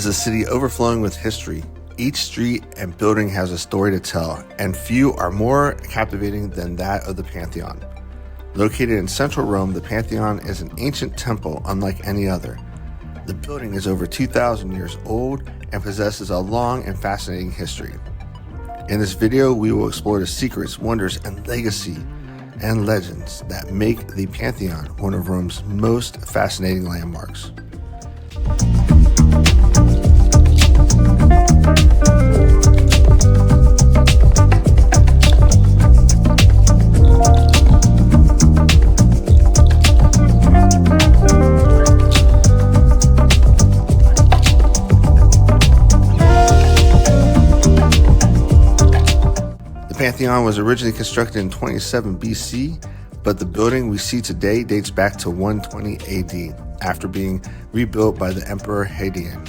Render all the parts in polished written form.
is a city overflowing with history. Each street and building has a story to tell, and few are more captivating than that of the Pantheon. Located in central Rome, the Pantheon is an ancient temple unlike any other. The building is over 2,000 years old and possesses a long and fascinating history. In this video, we will explore the secrets, wonders, and legacy and legends that make the Pantheon one of Rome's most fascinating landmarks. The Pantheon was originally constructed in 27 BC, but the building we see today dates back to 120 AD, after being rebuilt by the Emperor Hadrian.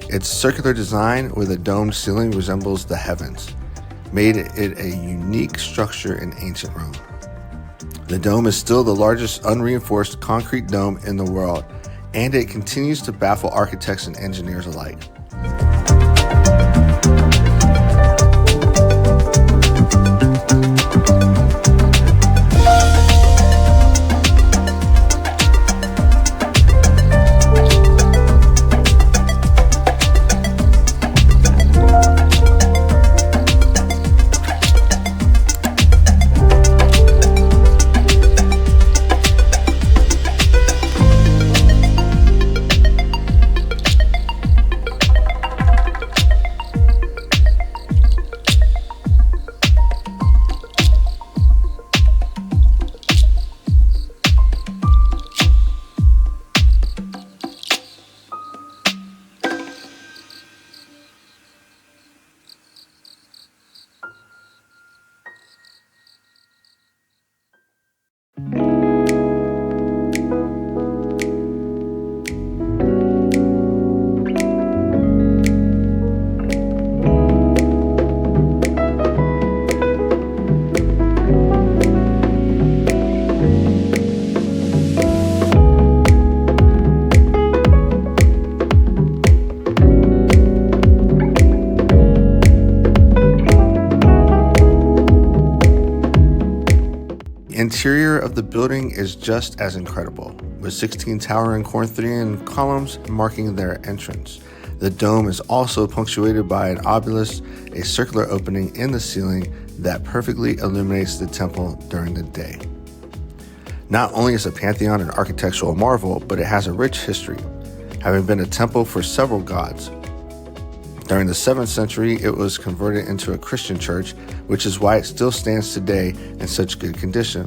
Its circular design with a domed ceiling resembles the heavens, made it a unique structure in ancient Rome. The dome is still the largest unreinforced concrete dome in the world, and it continues to baffle architects and engineers alike. The interior of the building is just as incredible, with 16 towering Corinthian columns marking their entrance. The dome is also punctuated by an obelisk, a circular opening in the ceiling that perfectly illuminates the temple during the day. Not only is the Pantheon an architectural marvel, but it has a rich history, having been a temple for several gods. During the 7th century, it was converted into a Christian church, which is why it still stands today in such good condition.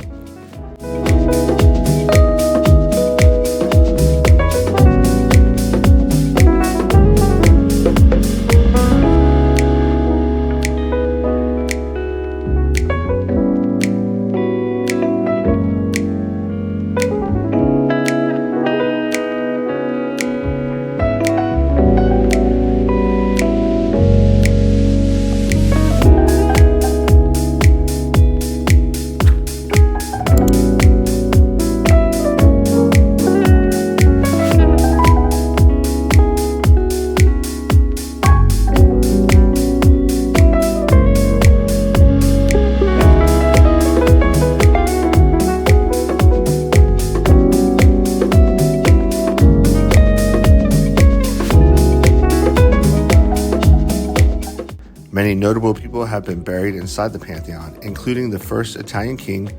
Many notable people have been buried inside the Pantheon, including the first Italian king,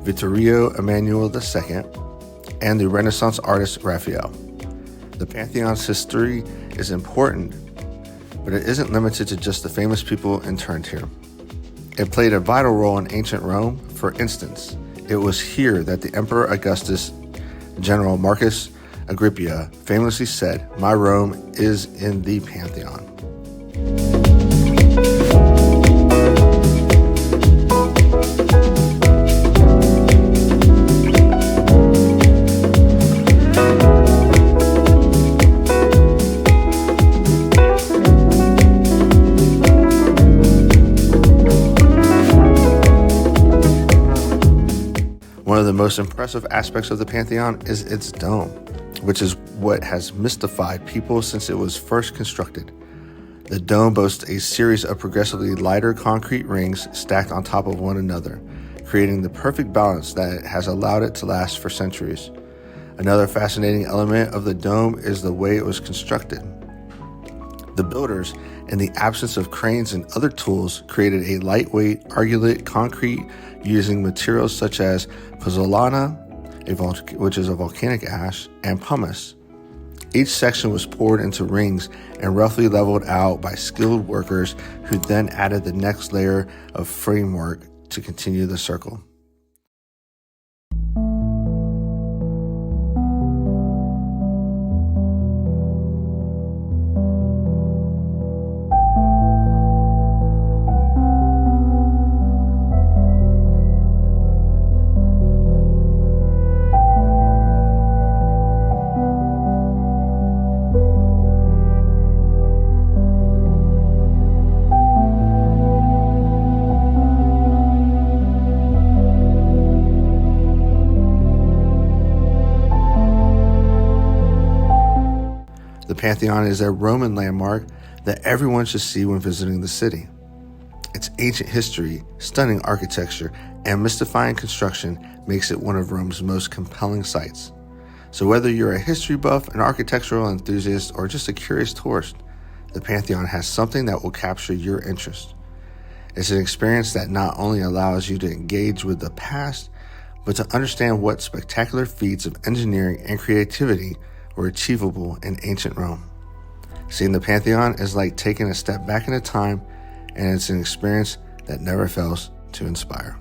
Vittorio Emanuele II, and the Renaissance artist Raphael. The Pantheon's history is important, but it isn't limited to just the famous people interned here. It played a vital role in ancient Rome. For instance, it was here that the Emperor Augustus' general Marcus Agrippa famously said, "My Rome is in the Pantheon." One of the most impressive aspects of the Pantheon is its dome. which is what has mystified people since it was first constructed. The dome boasts a series of progressively lighter concrete rings stacked on top of one another, creating the perfect balance that has allowed it to last for centuries. Another fascinating element of the dome is the way it was constructed. The builders, in the absence of cranes and other tools, created a lightweight argillite concrete using materials such as pozzolana, which is a volcanic ash, and pumice. Each section was poured into rings and roughly leveled out by skilled workers who then added the next layer of framework to continue the circle. The Pantheon is a Roman landmark that everyone should see when visiting the city. Its ancient history, stunning architecture, and mystifying construction makes it one of Rome's most compelling sights. So whether you're a history buff, an architectural enthusiast, or just a curious tourist, the Pantheon has something that will capture your interest. It's an experience that not only allows you to engage with the past, but to understand what spectacular feats of engineering and creativity were achievable in ancient Rome. Seeing the Pantheon is like taking a step back in time, and it's an experience that never fails to inspire.